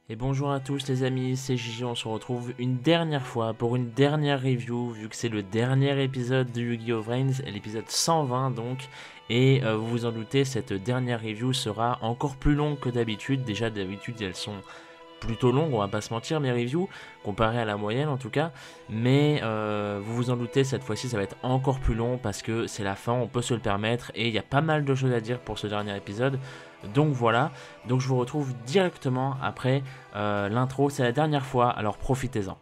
Et bonjour à tous les amis, c'est Gigi, on se retrouve une dernière fois pour une dernière review, vu que c'est le dernier épisode de Yu-Gi-Oh! Vrains, l'épisode 120 donc, et vous vous en doutez, cette dernière review sera encore plus longue que d'habitude. Déjà d'habitude elles sont plutôt longues, on va pas se mentir, mes reviews, comparé à la moyenne en tout cas, mais vous vous en doutez, cette fois-ci ça va être encore plus long parce que c'est la fin, on peut se le permettre, et il y a pas mal de choses à dire pour ce dernier épisode. Donc voilà, donc je vous retrouve directement après l'intro, c'est la dernière fois, alors profitez-en.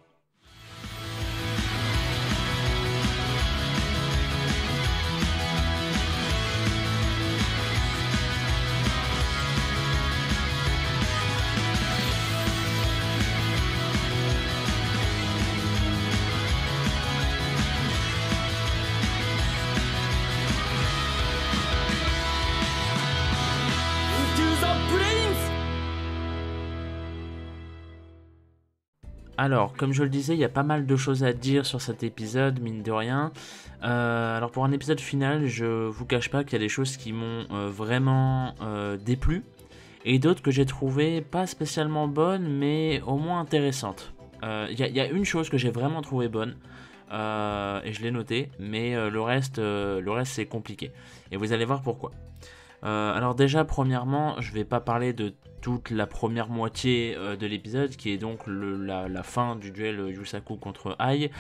Alors, comme je le disais, il y a pas mal de choses à dire sur cet épisode, mine de rien. Alors pour un épisode final, je vous cache pas qu'il y a des choses qui m'ont vraiment déplu, et d'autres que j'ai trouvé pas spécialement bonnes, mais au moins intéressantes. Il y a une chose que j'ai vraiment trouvé bonne, et je l'ai noté, mais le reste c'est compliqué. Et vous allez voir pourquoi. Alors déjà, premièrement, je vais pas parler de toute la première moitié de l'épisode, qui est donc la fin du duel Yusaku contre Ai,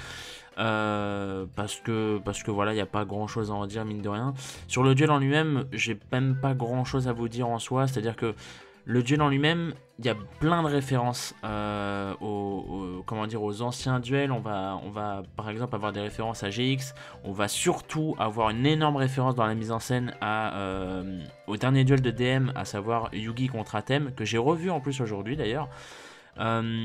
parce que voilà, il n'y a pas grand chose à en dire, mine de rien. Sur le duel en lui-même, j'ai même pas grand chose à vous dire en soi, c'est-à-dire que le duel en lui-même, il y a plein de références comment dire, aux anciens duels. On va par exemple avoir des références à GX. On va surtout avoir une énorme référence dans la mise en scène au dernier duel de DM, à savoir Yugi contre Atem, que j'ai revu en plus aujourd'hui d'ailleurs. Voilà,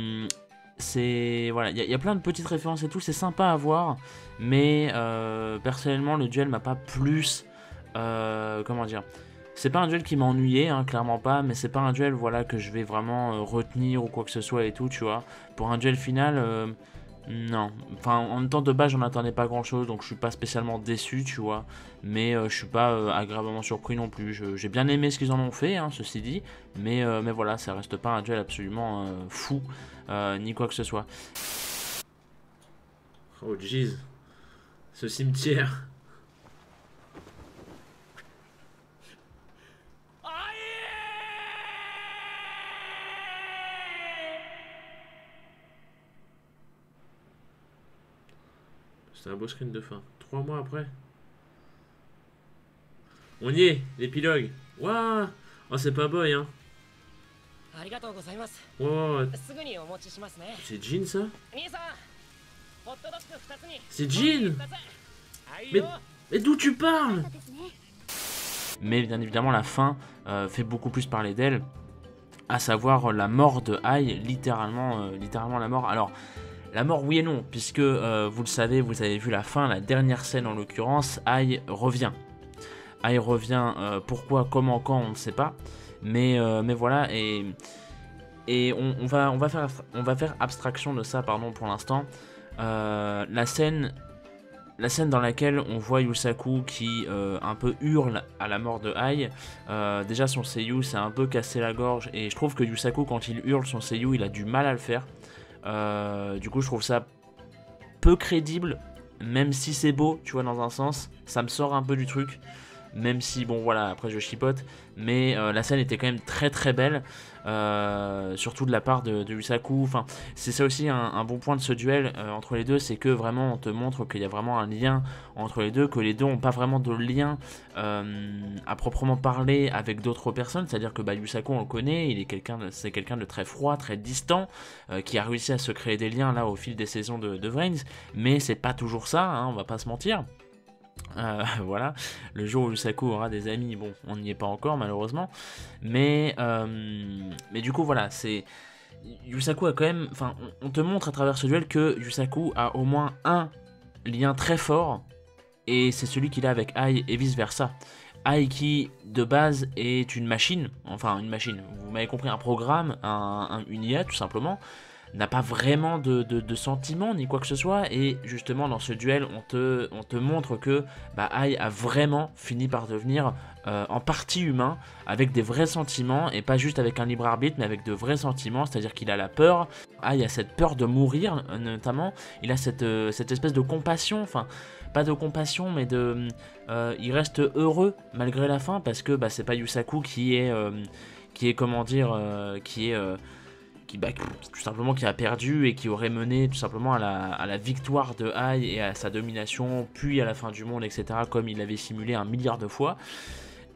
il y a plein de petites références et tout, c'est sympa à voir, mais personnellement le duel m'a pas plus, comment dire, c'est pas un duel qui m'a ennuyé, hein, clairement pas, mais c'est pas un duel, voilà, que je vais vraiment retenir ou quoi que ce soit et tout, tu vois. Pour un duel final, non. Enfin, en même temps, de base, j'en attendais pas grand chose, donc je suis pas spécialement déçu, tu vois. Mais je suis pas agréablement surpris non plus. J'ai bien aimé ce qu'ils en ont fait, hein, ceci dit, mais voilà, ça reste pas un duel absolument fou, ni quoi que ce soit. Oh jeez, ce cimetière. C'est un beau screen de fin. 3 mois après. On y est, l'épilogue. Waouh. Oh, c'est pas boy, hein. Wow. C'est Jean, ça. C'est Jean. Mais, mais d'où tu parles? Mais bien évidemment, la fin fait beaucoup plus parler d'elle, à savoir la mort de Ai, littéralement la mort. Alors, la mort, oui et non, puisque vous le savez, vous avez vu la fin, la dernière scène en l'occurrence, Ai revient. Ai revient, pourquoi, comment, quand, on ne sait pas. Mais voilà, et on va faire abstraction de ça, pardon, pour l'instant. La scène dans laquelle on voit Yusaku qui un peu hurle à la mort de Ai. Déjà son seiyuu s'est un peu cassé la gorge, et je trouve que Yusaku, quand il hurle son seiyuu, il a du mal à le faire. Du coup je trouve ça peu crédible, même si c'est beau, tu vois, dans un sens, ça me sort un peu du truc. Même si, bon voilà, après je chipote, mais la scène était quand même très très belle, surtout de la part de Yusaku. Enfin, c'est ça aussi un bon point de ce duel entre les deux, c'est que vraiment on te montre qu'il y a vraiment un lien entre les deux, que les deux n'ont pas vraiment de lien à proprement parler avec d'autres personnes. C'est-à-dire que Yusaku, on le connaît, c'est quelqu'un de très froid, très distant, qui a réussi à se créer des liens là au fil des saisons de Vrains, mais c'est pas toujours ça, hein, on va pas se mentir. Voilà, le jour où Yusaku aura des amis, bon, on n'y est pas encore malheureusement, mais du coup voilà, c'est Yusaku a quand même, enfin, on te montre à travers ce duel que Yusaku a au moins un lien très fort, et c'est celui qu'il a avec Ai et vice versa. Ai qui de base est une machine, enfin une machine, vous m'avez compris, un programme, une IA tout simplement, n'a pas vraiment de sentiments ni quoi que ce soit, et justement dans ce duel on te montre que Ai a vraiment fini par devenir en partie humain, avec des vrais sentiments, et pas juste avec un libre arbitre, mais avec de vrais sentiments, c'est-à-dire qu'il a la peur, Ai a cette peur de mourir notamment, il a cette espèce de compassion, enfin pas de compassion mais il reste heureux malgré la fin, parce que c'est pas Yusaku qui est comment dire, qui tout simplement qui a perdu et qui aurait mené tout simplement à la victoire de Ai et à sa domination, puis à la fin du monde, etc., comme il l'avait simulé 1 milliard de fois.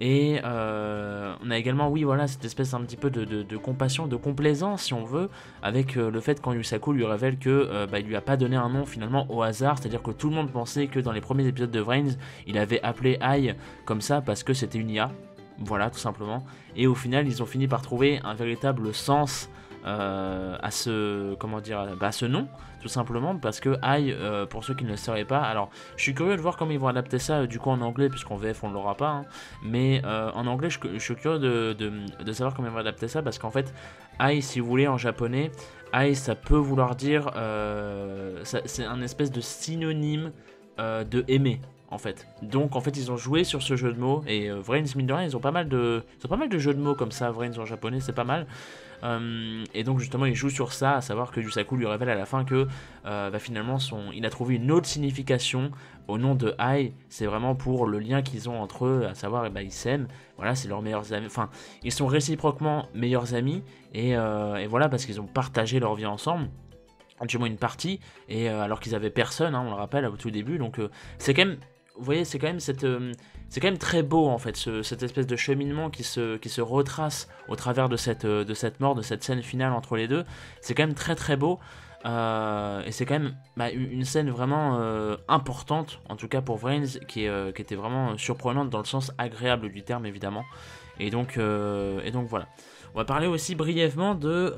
Et on a également, oui, voilà, cette espèce un petit peu de compassion, de complaisance, si on veut, avec le fait quand Yusaku lui révèle que il lui a pas donné un nom finalement au hasard, c'est-à-dire que tout le monde pensait que dans les premiers épisodes de Vrains, il avait appelé Ai comme ça parce que c'était une IA, voilà, tout simplement. Et au final, ils ont fini par trouver un véritable sens à ce, comment dire, à ce nom, tout simplement, parce que Ai, pour ceux qui ne le sauraient pas, alors je suis curieux de voir comment ils vont adapter ça du coup en anglais, puisqu'en VF on ne l'aura pas, hein, mais en anglais je suis curieux de savoir comment ils vont adapter ça, parce qu'en fait Ai, si vous voulez, en japonais, Ai ça peut vouloir dire, c'est un espèce de synonyme de aimer, en fait. Donc en fait ils ont joué sur ce jeu de mots, et Vrains, mine de rien, ils ont pas mal de jeux de mots comme ça, Vrains en japonais, c'est pas mal. Et donc justement il joue sur ça, à savoir que Yusaku lui révèle à la fin que finalement il a trouvé une autre signification au nom de Ai, c'est vraiment pour le lien qu'ils ont entre eux, à savoir ils s'aiment, voilà, c'est leurs meilleurs amis, enfin ils sont réciproquement meilleurs amis, et voilà, parce qu'ils ont partagé leur vie ensemble, du moins une partie, et alors qu'ils avaient personne, hein, on le rappelle au tout début, donc c'est quand même, vous voyez, c'est quand même très beau en fait, cette espèce de cheminement qui se retrace au travers de cette mort, de cette scène finale entre les deux. C'est quand même très très beau, et c'est quand même une scène vraiment importante, en tout cas pour Vrains, qui était vraiment surprenante dans le sens agréable du terme évidemment. Et donc voilà. On va parler aussi brièvement de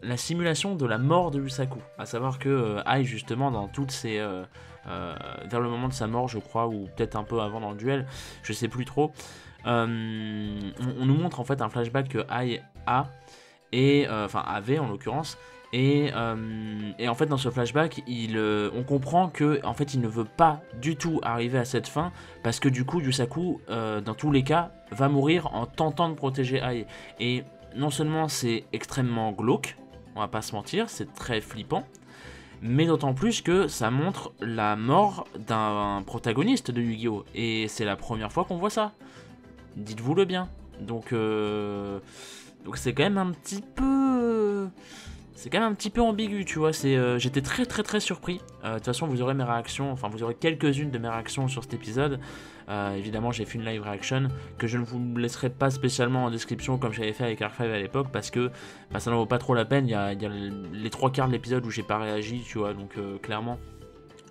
la simulation de la mort de Yusaku, à savoir que Ai, justement, dans toutes ces vers le moment de sa mort, je crois, ou peut-être un peu avant dans le duel, je sais plus trop, on nous montre en fait un flashback que Ai a, et enfin avait en l'occurrence, et en fait dans ce flashback on comprend que en fait il ne veut pas du tout arriver à cette fin, parce que du coup Yusaku dans tous les cas va mourir en tentant de protéger Ai, et non seulement c'est extrêmement glauque, on va pas se mentir, c'est très flippant, mais d'autant plus que ça montre la mort d'un protagoniste de Yu-Gi-Oh! Et c'est la première fois qu'on voit ça. Dites-vous le bien. Donc c'est quand même un petit peu... C'est quand même un petit peu ambigu, tu vois. J'étais très très très surpris. De toute façon, vous aurez mes réactions, enfin vous aurez quelques-unes de mes réactions sur cet épisode. Évidemment, j'ai fait une live reaction que je ne vous laisserai pas spécialement en description comme j'avais fait avec Arc5 à l'époque, parce que ça n'en vaut pas trop la peine. Il y a les 3/4 de l'épisode où j'ai pas réagi, tu vois. Donc clairement,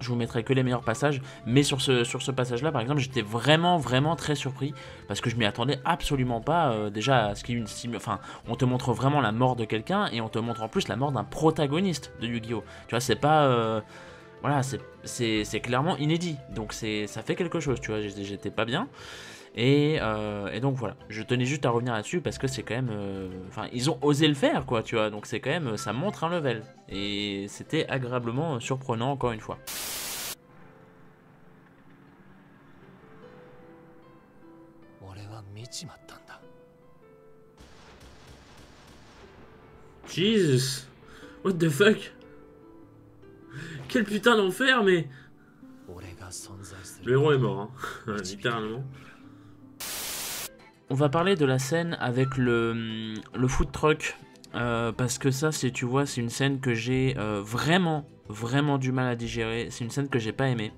je vous mettrai que les meilleurs passages, mais sur ce passage-là, par exemple, j'étais vraiment, vraiment très surpris, parce que je m'y attendais absolument pas, déjà, à ce qu'il y ait enfin, on te montre vraiment la mort de quelqu'un, et on te montre en plus la mort d'un protagoniste de Yu-Gi-Oh! Tu vois, c'est pas... voilà, c'est clairement inédit, donc ça fait quelque chose, tu vois, j'étais pas bien. Et donc voilà, je tenais juste à revenir là-dessus parce que c'est quand même... Enfin, ils ont osé le faire, quoi, tu vois, donc c'est quand même... Ça montre un level. Et c'était agréablement surprenant, encore une fois. Jesus! What the fuck? Quel putain d'enfer, mais... Le héros est mort, hein. Littéralement. On va parler de la scène avec le food truck, parce que ça, tu vois, c'est une scène que j'ai vraiment du mal à digérer. C'est une scène que j'ai pas aimée.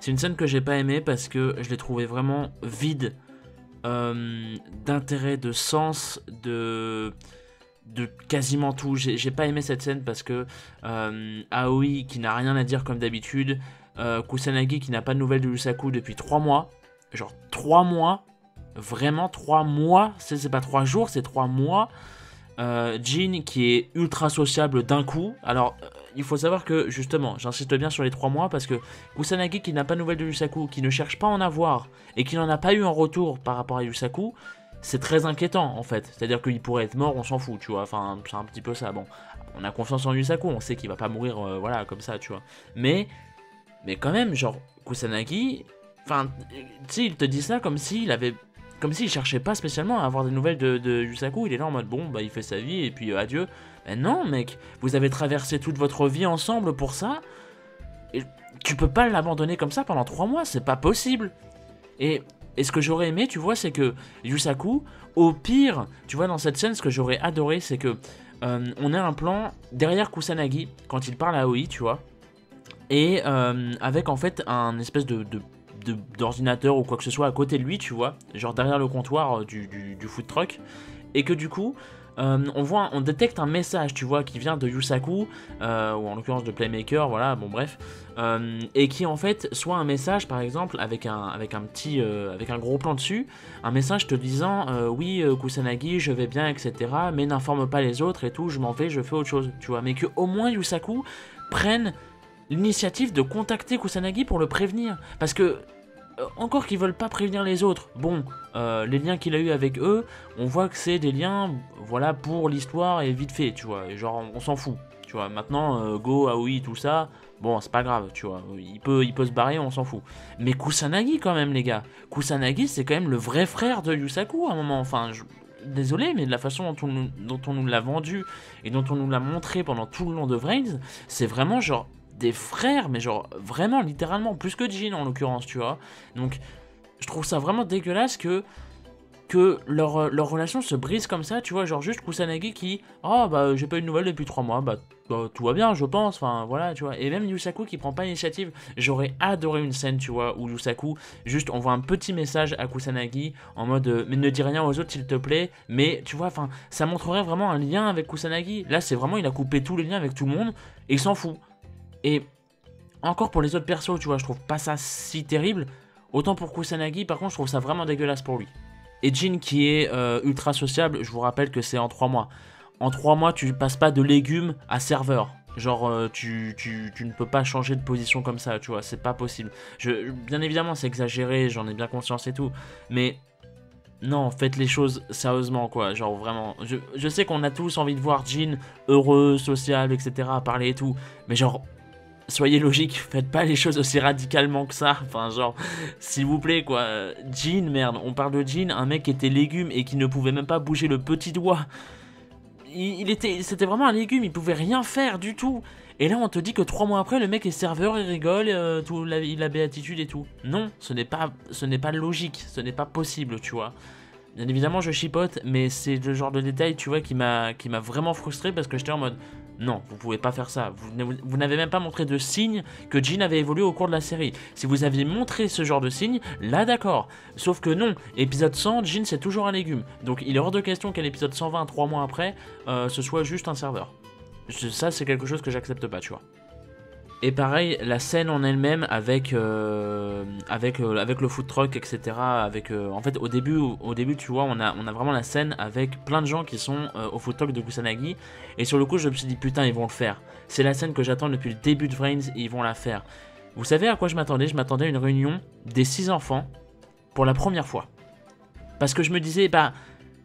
C'est une scène que j'ai pas aimée parce que je l'ai trouvée vraiment vide d'intérêt, de sens, de quasiment tout. J'ai pas aimé cette scène parce que Aoi qui n'a rien à dire comme d'habitude, Kusanagi qui n'a pas de nouvelles de Yusaku depuis 3 mois, genre 3 mois, vraiment 3 mois, c'est pas 3 jours, c'est 3 mois, Jin qui est ultra sociable d'un coup. Alors il faut savoir que justement, j'insiste bien sur les 3 mois parce que Kusanagi qui n'a pas de nouvelles de Yusaku, qui ne cherche pas à en avoir et qui n'en a pas eu en retour par rapport à Yusaku, c'est très inquiétant en fait. C'est-à-dire qu'il pourrait être mort, on s'en fout, tu vois. Enfin, c'est un petit peu ça. Bon, on a confiance en Yusaku, on sait qu'il va pas mourir, voilà, comme ça, tu vois. Mais quand même, genre, Kusanagi, enfin, tu sais, il te dit ça comme s'il avait. Comme s'il cherchait pas spécialement à avoir des nouvelles de Yusaku, il est là en mode bon, bah il fait sa vie et puis adieu. Ben non, mec, vous avez traversé toute votre vie ensemble pour ça, et tu peux pas l'abandonner comme ça pendant 3 mois, c'est pas possible. Et ce que j'aurais aimé, tu vois, c'est que Yusaku, au pire, tu vois, dans cette scène, ce que j'aurais adoré, c'est que on a un plan derrière Kusanagi, quand il parle à Aoi, tu vois, et avec en fait un espèce d'ordinateur ou quoi que ce soit à côté de lui, tu vois, genre derrière le comptoir du food truck, et que du coup, on détecte un message, tu vois, qui vient de Yusaku, ou en l'occurrence de Playmaker, voilà, bon bref, et qui en fait soit un message, par exemple, avec un gros plan dessus, un message te disant, oui, Kusanagi, je vais bien, etc., mais n'informe pas les autres et tout, je m'en vais, je fais autre chose, tu vois, mais que au moins Yusaku prenne l'initiative de contacter Kusanagi pour le prévenir, parce que encore qu'ils veulent pas prévenir les autres, bon, les liens qu'il a eu avec eux, on voit que c'est des liens, voilà, pour l'histoire et vite fait, tu vois, et genre on s'en fout, tu vois, maintenant, Go, Aoi, tout ça, bon, c'est pas grave, tu vois, il peut se barrer, on s'en fout. Mais Kusanagi quand même, les gars, Kusanagi c'est quand même le vrai frère de Yusaku à un moment, enfin, désolé, mais de la façon dont on nous l'a vendu et dont on nous l'a montré pendant tout le long de Vrains, c'est vraiment genre des frères, mais genre vraiment littéralement, plus que Jin en l'occurrence, tu vois. Donc je trouve ça vraiment dégueulasse que leur relation se brise comme ça, tu vois, genre juste Kusanagi qui, oh bah j'ai pas eu de nouvelles depuis 3 mois, bah tout va bien je pense, enfin voilà, tu vois, et même Yusaku qui prend pas l'initiative. J'aurais adoré une scène, tu vois, où Yusaku juste envoie un petit message à Kusanagi en mode mais ne dis rien aux autres s'il te plaît, mais tu vois, enfin ça montrerait vraiment un lien avec Kusanagi. Là c'est vraiment, il a coupé tous les liens avec tout le monde et il s'en fout. Et encore pour les autres persos, tu vois, je trouve pas ça si terrible. Autant pour Kusanagi, par contre, je trouve ça vraiment dégueulasse pour lui. Et Jin qui est ultra sociable, je vous rappelle que c'est en 3 mois. En 3 mois, tu passes pas de légumes à serveur. Genre, tu ne peux pas changer de position comme ça, tu vois, c'est pas possible. Bien évidemment, c'est exagéré, j'en ai bien conscience et tout. Mais non, faites les choses sérieusement, quoi. Genre, vraiment. Je sais qu'on a tous envie de voir Jin heureux, sociable, etc., parler et tout. Mais genre, soyez logique, faites pas les choses aussi radicalement que ça. Enfin, genre, s'il vous plaît, quoi. Jin, merde, on parle de Jin, un mec qui était légume et qui ne pouvait même pas bouger le petit doigt. C'était vraiment un légume, il pouvait rien faire du tout. Et là, on te dit que 3 mois après, le mec est serveur, il rigole, il a béatitude et tout. Non, ce n'est pas logique, ce n'est pas possible, tu vois. Bien évidemment, je chipote, mais c'est le genre de détail, tu vois, qui m'a vraiment frustré parce que j'étais en mode non, vous pouvez pas faire ça. Vous n'avez même pas montré de signe que Jin avait évolué au cours de la série. Si vous aviez montré ce genre de signe, là d'accord. Sauf que non, épisode 100, Jin c'est toujours un légume. Donc il est hors de question qu'à l'épisode 120, 3 mois après, ce soit juste un serveur. Ça, c'est quelque chose que j'accepte pas, tu vois. Et pareil, la scène en elle-même avec le food truck, etc. En fait, au début, tu vois, on a vraiment la scène avec plein de gens qui sont au food truck de Kusanagi. Et sur le coup, je me suis dit, putain, ils vont le faire. C'est la scène que j'attends depuis le début de Vrains et ils vont la faire. Vous savez à quoi je m'attendais? Je m'attendais à une réunion des 6 enfants pour la première fois. Parce que je me disais, bah,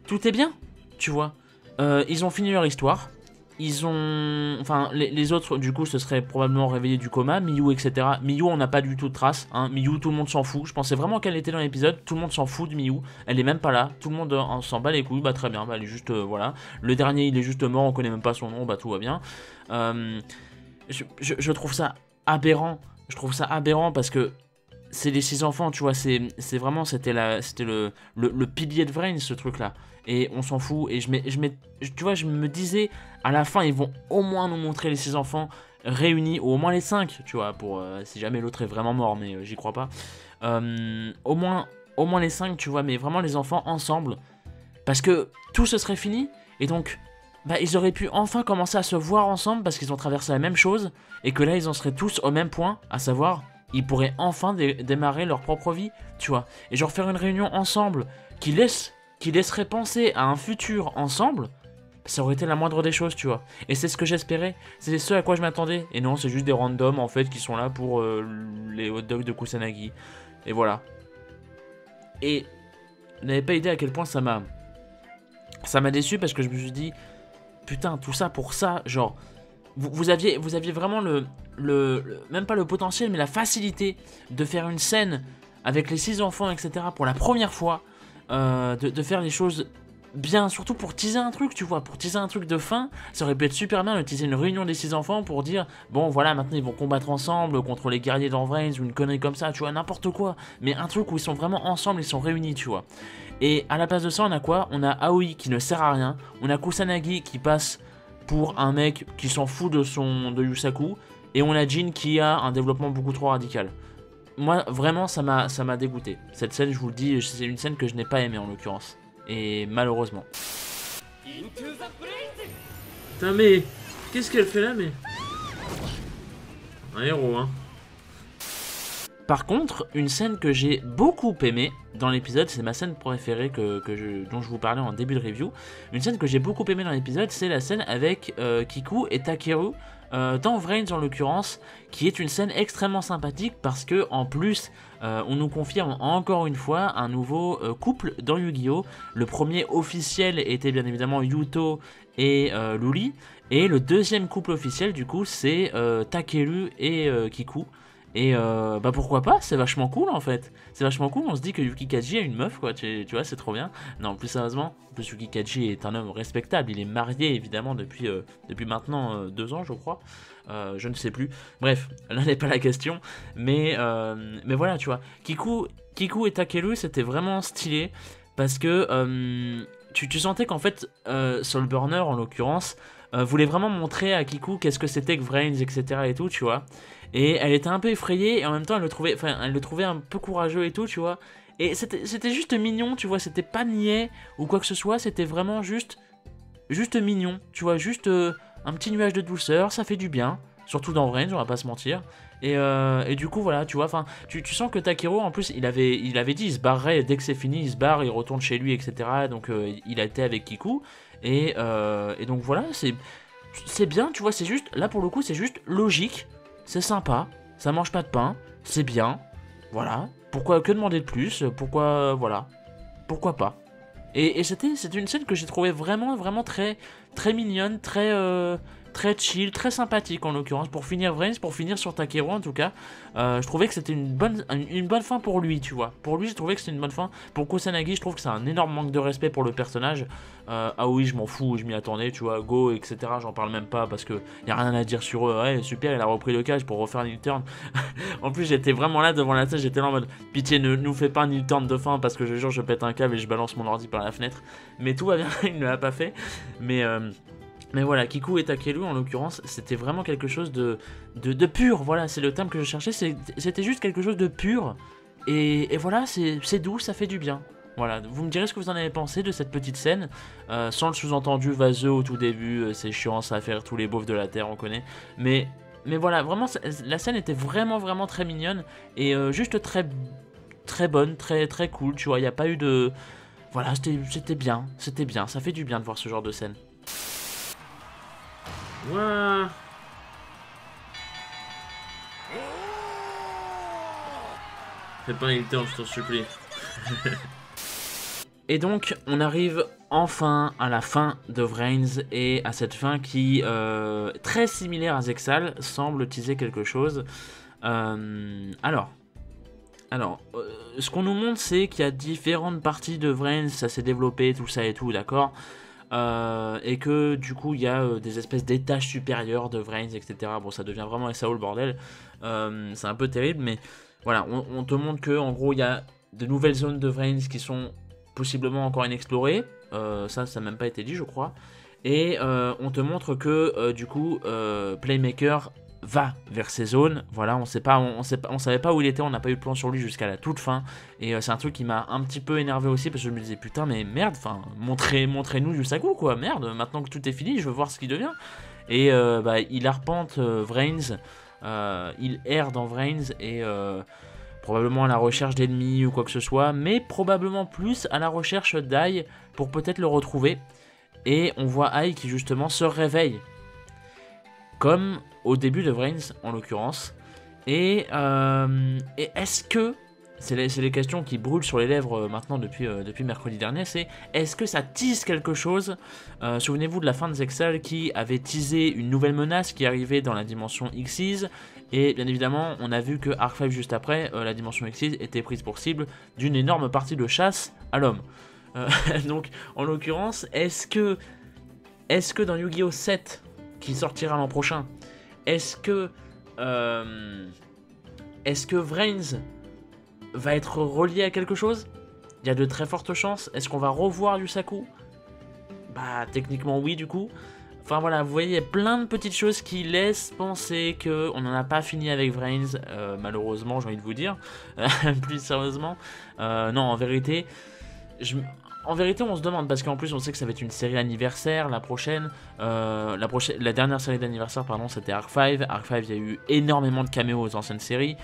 tout est bien, tu vois. Ils ont fini leur histoire. Ils ont... Enfin, les autres, du coup, se seraient probablement réveillés du coma, Miyu, etc. Miyu, on n'a pas du tout de traces, hein. Miyu, tout le monde s'en fout. Je pensais vraiment qu'elle était dans l'épisode, tout le monde s'en fout de Miyu. Elle est même pas là, tout le monde s'en bat les couilles, bah très bien, bah elle est juste, voilà. Le dernier, il est juste mort, on connaît même pas son nom, bah tout va bien. Je trouve ça aberrant, parce que c'est les 6 enfants, tu vois, c'est vraiment, c'était le pilier de Vrain, ce truc-là. Et on s'en fout, et tu vois, je me disais, à la fin, ils vont au moins nous montrer les 6 enfants réunis, ou au moins les 5, tu vois, pour si jamais l'autre est vraiment mort, mais j'y crois pas. Au moins les 5, tu vois, mais vraiment les enfants ensemble, parce que tout se serait fini, et donc, bah, ils auraient pu enfin commencer à se voir ensemble, parce qu'ils ont traversé la même chose, et que là, ils en seraient tous au même point, à savoir... Ils pourraient enfin démarrer leur propre vie, tu vois. Et genre faire une réunion ensemble qui laisserait penser à un futur ensemble, ça aurait été la moindre des choses, tu vois. Et c'est ce que j'espérais, c'est ce à quoi je m'attendais. Et non, c'est juste des randoms en fait qui sont là pour les hot dogs de Kusanagi. Et voilà. Et n'avez pas idée à quel point ça m'a déçu, parce que je me suis dit, putain, tout ça pour ça, genre, vous aviez vraiment même pas le potentiel, mais la facilité de faire une scène avec les 6 enfants, etc. pour la première fois, de faire les choses bien, surtout pour teaser un truc, tu vois, pour teaser un truc de fin. Ça aurait pu être super bien de teaser une réunion des 6 enfants pour dire, bon voilà, maintenant ils vont combattre ensemble contre les guerriers d'Anvrains ou une connerie comme ça, tu vois, n'importe quoi, mais un truc où ils sont vraiment ensemble, ils sont réunis, tu vois. Et à la place de ça, on a quoi? On a Aoi qui ne sert à rien, on a Kusanagi qui passe pour un mec qui s'en fout de Yusaku, et on a Jin qui a un développement beaucoup trop radical. Moi, vraiment, ça m'a dégoûté. Cette scène, je vous le dis, c'est une scène que je n'ai pas aimée en l'occurrence. Et malheureusement. Putain, mais qu'est-ce qu'elle fait là, mais... Un héros, hein. Par contre, une scène que j'ai beaucoup aimée dans l'épisode, c'est ma scène préférée dont je vous parlais en début de review. Une scène que j'ai beaucoup aimée dans l'épisode, c'est la scène avec Kiku et Takeru, dans Vrains en l'occurrence, qui est une scène extrêmement sympathique parce que en plus on nous confirme encore une fois un nouveau couple dans Yu-Gi-Oh! Le premier officiel était bien évidemment Yuto et Luli, et le deuxième couple officiel du coup c'est Takeru et Kiku. Et bah pourquoi pas, c'est vachement cool en fait. C'est vachement cool, on se dit que Yuki Kaji a une meuf quoi, tu vois, c'est trop bien. Non, plus sérieusement, en plus Yuki Kaji est un homme respectable, il est marié évidemment depuis maintenant 2 ans je crois. Je ne sais plus. Bref, là n'est pas la question. Mais voilà, tu vois. Kiku et Takeru, c'était vraiment stylé. Parce que tu sentais qu'en fait, Soulburner en l'occurrence, voulait vraiment montrer à Kiku qu'est-ce que c'était que Vrains, etc. et tout, tu vois. Et elle était un peu effrayée, et en même temps, elle le trouvait un peu courageux et tout, tu vois. Et c'était juste mignon, tu vois. C'était pas niais ou quoi que ce soit, c'était vraiment juste mignon, tu vois. Juste un petit nuage de douceur, ça fait du bien. Surtout dans Vrains, on va pas se mentir. Et du coup, voilà, tu vois, enfin, tu sens que Takeru, en plus, il avait dit, il se barrerait, dès que c'est fini, il se barre, il retourne chez lui, etc. Donc, il a été avec Kiku. Et donc, voilà, c'est bien, tu vois, c'est juste, là, pour le coup, c'est juste logique. C'est sympa, ça mange pas de pain, c'est bien, voilà. Pourquoi que demander de plus? Pourquoi, voilà, pourquoi pas? Et c'était une scène que j'ai trouvé vraiment très mignonne, très chill, très sympathique en l'occurrence. Pour finir Vrains, pour finir sur Takeru en tout cas, je trouvais que c'était une bonne fin pour lui, tu vois. Pour lui, j'ai trouvé que c'était une bonne fin. Pour Kusanagi, je trouve que c'est un énorme manque de respect pour le personnage. Ah oui, je m'en fous, je m'y attendais, tu vois. Go, etc. J'en parle même pas parce que y a rien à dire sur eux. Ouais, super, il a repris le cage pour refaire un U-turn. En plus, j'étais vraiment là devant la scène, j'étais là en mode pitié, ne nous fais pas un U-turn de fin parce que je jure, je pète un câble et je balance mon ordi par la fenêtre. Mais tout va bien, il ne l'a pas fait. Mais voilà, Kiku et Takeru en l'occurrence, c'était vraiment quelque chose de pur, voilà, c'est le terme que je cherchais, c'était juste quelque chose de pur, et voilà, c'est doux, ça fait du bien. Voilà, vous me direz ce que vous en avez pensé de cette petite scène, sans le sous-entendu vaseux au tout début, c'est chiant, ça va faire tous les beaufs de la terre, on connaît, mais voilà, vraiment, la scène était vraiment très mignonne, et juste très bonne, très cool, tu vois, il n'y a pas eu de... Voilà, c'était bien, ça fait du bien de voir ce genre de scène. Ouah. Fais pas un U-turn, je t'en supplie. Et donc, on arrive enfin à la fin de Vrains, et à cette fin qui, très similaire à Zexal, semble teaser quelque chose. Alors, ce qu'on nous montre, c'est qu'il y a différentes parties de Vrains, ça s'est développé, tout ça et tout, d'accord. Et que du coup il y a des espèces d'étages supérieurs de Vrains, etc. Bon, ça devient vraiment SAO le bordel, c'est un peu terrible, mais voilà, on te montre que en gros il y a de nouvelles zones de Vrains qui sont possiblement encore inexplorées, ça n'a même pas été dit je crois, et on te montre que du coup Playmaker va vers ces zones, voilà, on savait pas où il était, on n'a pas eu de plan sur lui jusqu'à la toute fin, et c'est un truc qui m'a un petit peu énervé aussi, parce que je me disais putain mais merde, enfin montrez-nous Yusaku quoi, merde, maintenant que tout est fini, je veux voir ce qu'il devient, et bah, il arpente Vrains, il erre dans Vrains, et probablement à la recherche d'ennemis ou quoi que ce soit, mais probablement plus à la recherche d'Ai pour peut-être le retrouver, et on voit Ai qui justement se réveille, comme au début de Vrains en l'occurrence, et est-ce que c'est les questions qui brûlent sur les lèvres maintenant depuis mercredi dernier, c'est est-ce que ça tease quelque chose? Souvenez-vous de la fin de Zexal qui avait teasé une nouvelle menace qui arrivait dans la dimension Xyz, et bien évidemment on a vu que Arc 5 juste après, la dimension Xyz était prise pour cible d'une énorme partie de chasse à l'homme. Donc en l'occurrence, est-ce que dans Yu-Gi-Oh 7 qui sortira l'an prochain, est-ce que Vrains va être relié à quelque chose? Il y a de très fortes chances. Est-ce qu'on va revoir Yusaku? Bah techniquement oui du coup. Enfin voilà, vous voyez, il y a plein de petites choses qui laissent penser qu'on n'en a pas fini avec Vrains, malheureusement j'ai envie de vous dire, plus sérieusement. Non, en vérité, on se demande, parce qu'en plus on sait que ça va être une série anniversaire, la prochaine, la dernière série d'anniversaire, pardon, c'était Arc 5. Arc 5, il y a eu énormément de caméos aux anciennes séries.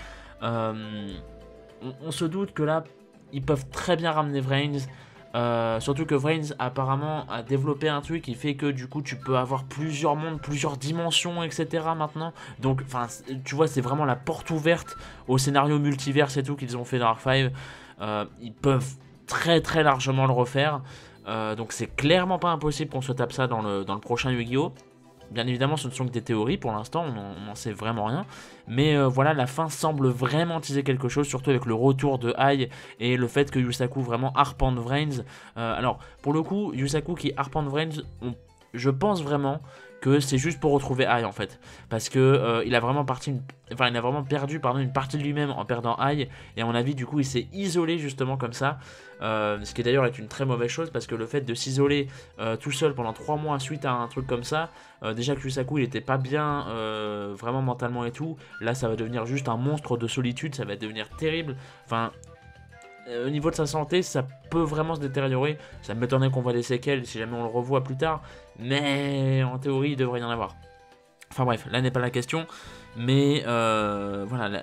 On se doute que là, ils peuvent très bien ramener Vrains. Surtout que Vrains apparemment a développé un truc qui fait que du coup tu peux avoir plusieurs mondes, plusieurs dimensions, etc. maintenant. Donc enfin tu vois, c'est vraiment la porte ouverte au scénario multiverse et tout qu'ils ont fait dans Arc 5. Ils peuvent très très largement le refaire. Donc c'est clairement pas impossible qu'on se tape ça dans le prochain Yu-Gi-Oh! Bien évidemment, ce ne sont que des théories pour l'instant, on n'en sait vraiment rien. Mais voilà, la fin semble vraiment teaser quelque chose, surtout avec le retour de Ai et le fait que Yusaku vraiment arpente Vrains. Alors, pour le coup, Yusaku qui arpente Vrains, je pense vraiment que c'est juste pour retrouver Ai en fait. Parce que il a vraiment perdu une partie de lui-même en perdant Ai. Et à mon avis, du coup, il s'est isolé justement comme ça. Ce qui d'ailleurs est une très mauvaise chose, parce que le fait de s'isoler tout seul pendant 3 mois suite à un truc comme ça, déjà que Yusaku il était pas bien vraiment mentalement et tout, là ça va devenir juste un monstre de solitude, ça va devenir terrible. Enfin, au niveau de sa santé, ça peut vraiment se détériorer. Ça m'étonnerait qu'on voit des séquelles si jamais on le revoit plus tard, mais en théorie il devrait y en avoir. Enfin bref, là n'est pas la question, mais voilà,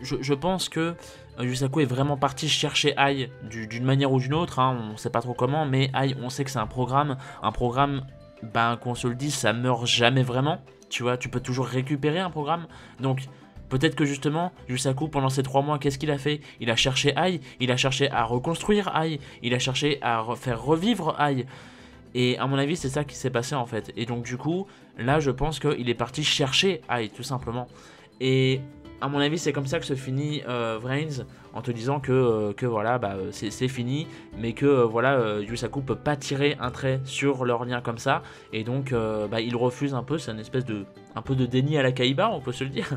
je pense que Yusaku est vraiment parti chercher Ai d'une manière ou d'une autre, hein, on sait pas trop comment, mais Ai, on sait que c'est un programme, ben qu'on se le dise, ça meurt jamais vraiment, tu vois, tu peux toujours récupérer un programme, donc peut-être que justement, Yusaku pendant ces 3 mois, qu'est-ce qu'il a fait? Il a cherché Ai, il a cherché à reconstruire Ai, il a cherché à faire revivre Ai. Et à mon avis, c'est ça qui s'est passé en fait. Et donc du coup, là je pense qu'il est parti chercher Ai, tout simplement. Et à mon avis, c'est comme ça que se finit Vrains, en te disant que voilà, bah, c'est fini, mais que voilà, Yusaku peut pas tirer un trait sur leur lien comme ça. Et donc bah, il refuse un peu, c'est une espèce de déni à la Kaiba, on peut se le dire.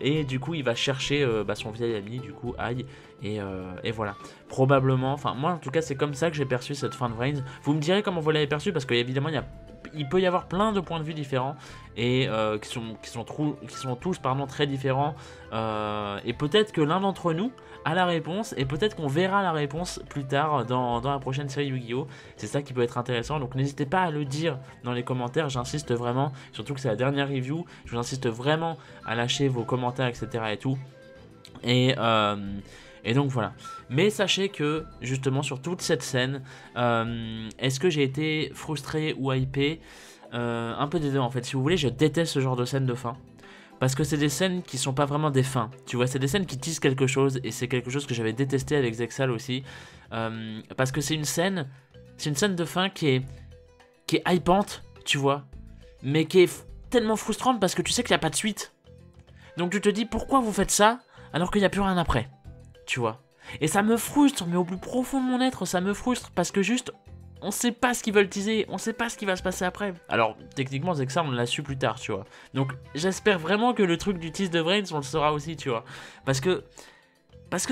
Et du coup, il va chercher bah, son vieil ami, du coup, Ai. Et voilà. Probablement, enfin moi en tout cas, c'est comme ça que j'ai perçu cette fin de Vrains. Vous me direz comment vous l'avez perçu, parce qu'évidemment, il peut y avoir plein de points de vue différents et qui sont tous pardon, très différents. Et peut-être que l'un d'entre nous a la réponse, et peut-être qu'on verra la réponse plus tard dans la prochaine série Yu-Gi-Oh! C'est ça qui peut être intéressant, donc n'hésitez pas à le dire dans les commentaires, j'insiste vraiment, surtout que c'est la dernière review, je vous insiste vraiment à lâcher vos commentaires, etc. et tout. Et donc voilà. Mais sachez que, justement, sur toute cette scène, est-ce que j'ai été frustré ou hypé? Un peu des deux en fait. Si vous voulez, je déteste ce genre de scène de fin. Parce que c'est des scènes qui sont pas vraiment des fins. Tu vois, c'est des scènes qui teasent quelque chose. Et c'est quelque chose que j'avais détesté avec Zexal aussi. Parce que c'est une scène de fin qui est hypante, tu vois. Mais qui est tellement frustrante parce que tu sais qu'il n'y a pas de suite. Donc tu te dis, pourquoi vous faites ça alors qu'il n'y a plus rien après? Tu vois. Et ça me frustre, mais au plus profond de mon être, ça me frustre parce que juste, on sait pas ce qu'ils veulent teaser, on sait pas ce qui va se passer après. Alors, techniquement, c'est que ça, on l'a su plus tard, tu vois. Donc, j'espère vraiment que le truc du tease de Vrains, on le saura aussi, tu vois. Parce que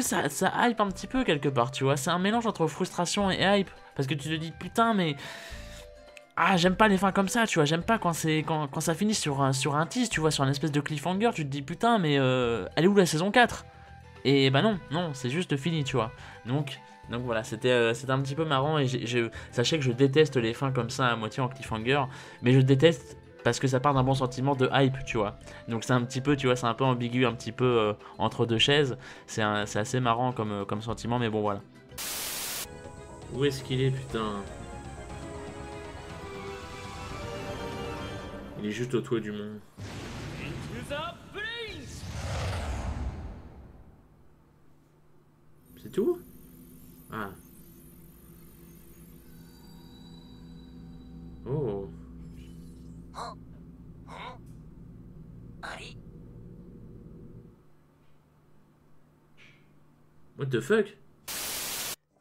ça hype un petit peu quelque part, tu vois. C'est un mélange entre frustration et hype. Parce que tu te dis, putain, mais... Ah, j'aime pas les fins comme ça, tu vois. J'aime pas quand ça finit sur un tease, tu vois, sur une espèce de cliffhanger. Tu te dis, putain, mais elle est où la saison 4? Et bah non, c'est juste fini, tu vois. Donc voilà, c'était un petit peu marrant. Et sachez que je déteste les fins comme ça à moitié en cliffhanger. Mais je déteste parce que ça part d'un bon sentiment de hype, tu vois. Donc c'est un petit peu, tu vois, c'est un peu ambigu, un petit peu entre deux chaises. C'est assez marrant comme sentiment, mais bon voilà. Où est-ce qu'il est, putain? Il est juste au toit du monde. C'est tout? Ah. Oh. What the fuck?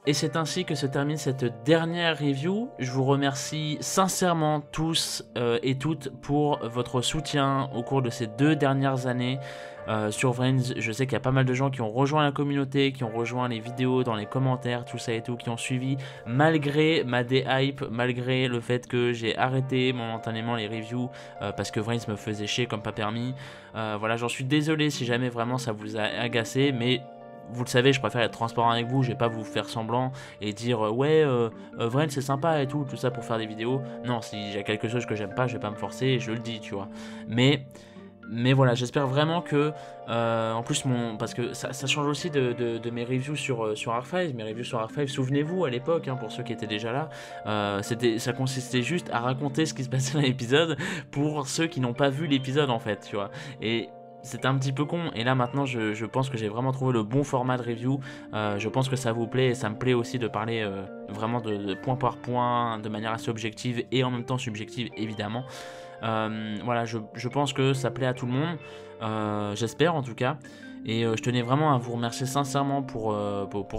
Et c'est ainsi que se termine cette dernière review. Je vous remercie sincèrement tous et toutes pour votre soutien au cours de ces 2 dernières années sur Vrains. Je sais qu'il y a pas mal de gens qui ont rejoint la communauté, qui ont rejoint les vidéos dans les commentaires, tout ça et tout, qui ont suivi malgré ma déhype, malgré le fait que j'ai arrêté momentanément les reviews parce que Vrains me faisait chier comme pas permis. Voilà, j'en suis désolé si jamais vraiment ça vous a agacé, mais vous le savez, je préfère être transparent avec vous, je vais pas vous faire semblant et dire ouais, Vrains c'est sympa et tout ça pour faire des vidéos. Non, si j'ai quelque chose que j'aime pas, je vais pas me forcer et je le dis, tu vois. Mais voilà, j'espère vraiment que, en plus, parce que ça change aussi de mes reviews sur Arc-V. Mes reviews sur Arc-V, souvenez-vous, à l'époque, hein, pour ceux qui étaient déjà là, ça consistait juste à raconter ce qui se passait dans l'épisode pour ceux qui n'ont pas vu l'épisode, en fait, tu vois. Et c'était un petit peu con, et là maintenant je pense que j'ai vraiment trouvé le bon format de review. Je pense que ça vous plaît, et ça me plaît aussi de parler vraiment de point par point, de manière assez objective et en même temps subjective, évidemment. Voilà, je pense que ça plaît à tout le monde, j'espère en tout cas. Et je tenais vraiment à vous remercier sincèrement pour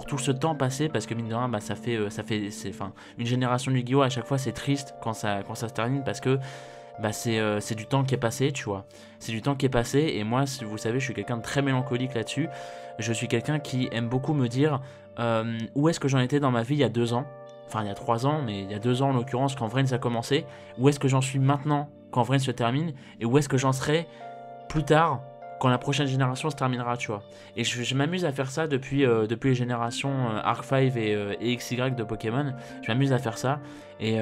tout ce temps passé, parce que mine de rien, bah, une génération de Yu-Gi-Oh! À chaque fois c'est triste quand ça se termine, parce que bah c'est du temps qui est passé, tu vois. C'est du temps qui est passé, et moi, si vous savez, je suis quelqu'un de très mélancolique là-dessus. Je suis quelqu'un qui aime beaucoup me dire où est-ce que j'en étais dans ma vie il y a 2 ans. Enfin, il y a 3 ans, mais il y a 2 ans en l'occurrence, quand Vrains a commencé. Où est-ce que j'en suis maintenant, quand Vrains se termine, et où est-ce que j'en serai plus tard, quand la prochaine génération se terminera, tu vois. Et je m'amuse à faire ça depuis les générations Arc-V et XY de Pokémon. Je m'amuse à faire ça. Et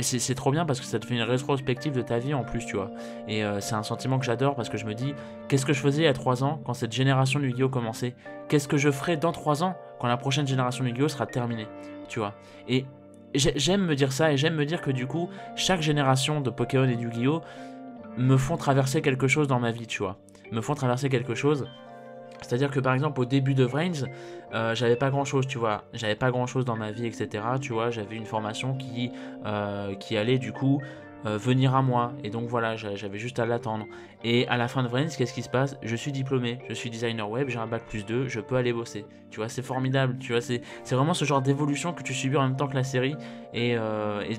c'est trop bien parce que ça te fait une rétrospective de ta vie en plus, tu vois. Et c'est un sentiment que j'adore parce que je me dis, qu'est-ce que je faisais il y a 3 ans quand cette génération de Yu-Gi-Oh commençait? Qu'est-ce que je ferai dans 3 ans quand la prochaine génération de Yu-Gi-Oh sera terminée, tu vois. Et j'aime me dire ça, et j'aime me dire que du coup, chaque génération de Pokémon et de Yu-Gi-Oh me font traverser quelque chose dans ma vie, tu vois. Me font traverser quelque chose. C'est-à-dire que par exemple au début de Vrains, j'avais pas grand chose, tu vois. J'avais pas grand chose dans ma vie, etc. Tu vois, j'avais une formation qui allait du coup venir à moi. Et donc voilà, j'avais juste à l'attendre. Et à la fin de Vrains, qu'est-ce qui se passe? Je suis diplômé, je suis designer web, j'ai un bac+2, je peux aller bosser. Tu vois, c'est formidable. Tu vois, c'est vraiment ce genre d'évolution que tu subis en même temps que la série. Et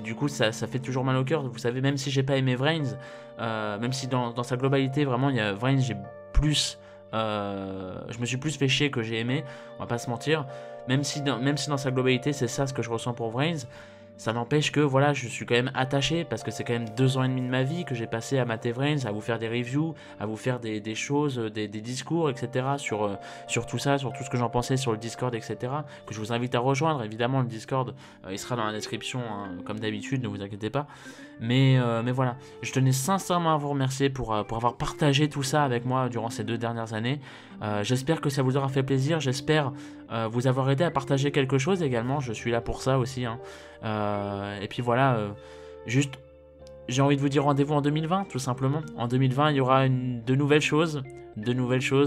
du coup, ça fait toujours mal au cœur. Vous savez, même si j'ai pas aimé Vrains, même si dans sa globalité, vraiment, il y a Vrains, j'ai plus... je me suis plus fait chier que j'ai aimé, on va pas se mentir. Même si dans sa globalité, c'est ça ce que je ressens pour Vrains, ça n'empêche que voilà, je suis quand même attaché parce que c'est quand même 2 ans et demi de ma vie que j'ai passé à mater Vrains, à vous faire des reviews, à vous faire des choses, des discours, etc. sur tout ça, sur tout ce que j'en pensais sur le Discord, etc. Que je vous invite à rejoindre. Évidemment, le Discord, il sera dans la description, hein, comme d'habitude, ne vous inquiétez pas. Mais voilà, je tenais sincèrement à vous remercier pour avoir partagé tout ça avec moi durant ces 2 dernières années. J'espère que ça vous aura fait plaisir, j'espère vous avoir aidé à partager quelque chose également, je suis là pour ça aussi, hein. Et puis voilà, juste j'ai envie de vous dire rendez-vous en 2020 tout simplement. En 2020 il y aura de nouvelles choses,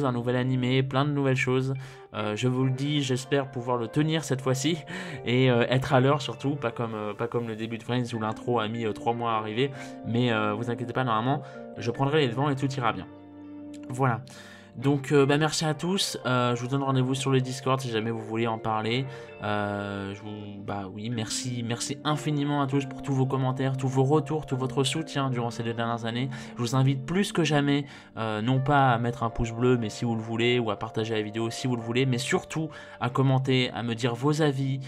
un nouvel animé, plein de nouvelles choses. Je vous le dis, j'espère pouvoir le tenir cette fois-ci et être à l'heure surtout, pas comme le début de Vrains où l'intro a mis 3 mois à arriver. Mais vous inquiétez pas, normalement je prendrai les devants et tout ira bien. Voilà. Donc merci à tous, je vous donne rendez-vous sur le Discord si jamais vous voulez en parler. Oui, merci infiniment à tous pour tous vos commentaires, tous vos retours, tout votre soutien durant ces 2 dernières années. Je vous invite plus que jamais, non pas à mettre un pouce bleu, mais si vous le voulez, ou à partager la vidéo si vous le voulez, mais surtout à commenter, à me dire vos avis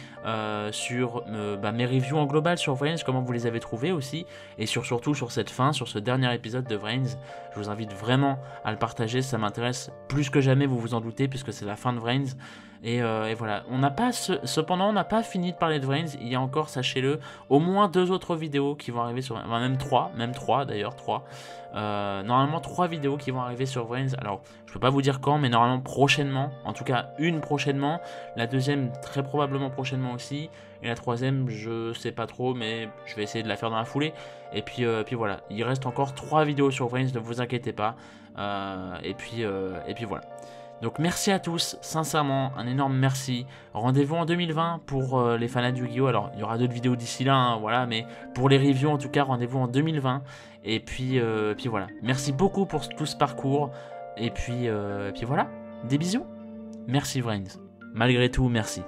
sur mes reviews en global sur Vrains, comment vous les avez trouvés aussi, et surtout sur cette fin, sur ce dernier épisode de Vrains. Je vous invite vraiment à le partager, ça m'intéresse plus que jamais, vous vous en doutez, puisque c'est la fin de Vrains. Et voilà, cependant on n'a pas fini de parler de Vrains. Il y a encore, sachez-le, au moins 2 autres vidéos qui vont arriver sur... Enfin, même 3 d'ailleurs, 3. Normalement 3 vidéos qui vont arriver sur Vrains. Alors je peux pas vous dire quand, mais normalement prochainement. En tout cas une prochainement, la deuxième très probablement prochainement aussi, et la troisième je sais pas trop, mais je vais essayer de la faire dans la foulée. Et puis voilà, il reste encore 3 vidéos sur Vrains, ne vous inquiétez pas. Et puis voilà. Donc merci à tous, sincèrement, un énorme merci. Rendez-vous en 2020 pour les fanats de Yu-Gi-Oh! Alors, il y aura d'autres vidéos d'ici là, hein, voilà, mais pour les reviews, en tout cas, rendez-vous en 2020. Et puis voilà. Merci beaucoup pour tout ce parcours. Et puis voilà, des bisous. Merci Vrains. Malgré tout, merci.